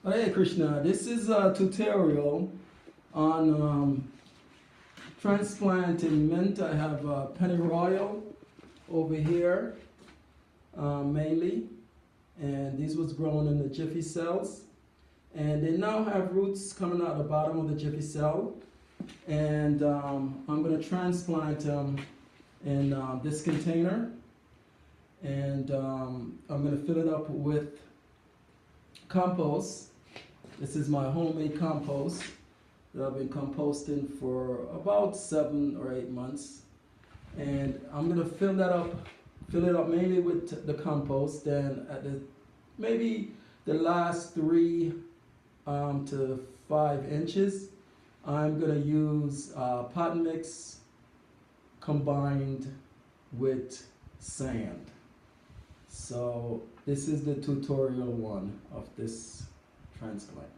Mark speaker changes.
Speaker 1: Hare Krishna, this is a tutorial on transplanting mint. I have pennyroyal over here mainly, and these was grown in the Jiffy cells, and they now have roots coming out the bottom of the Jiffy cell, and I'm going to transplant them in this container, and I'm going to fill it up with compost. This is my homemade compost that I've been composting for about 7 or 8 months. And I'm gonna fill it up mainly with the compost. Then at maybe the last 3 to 5 inches, I'm gonna use pot mix combined with sand. So this is the tutorial one of this transplant.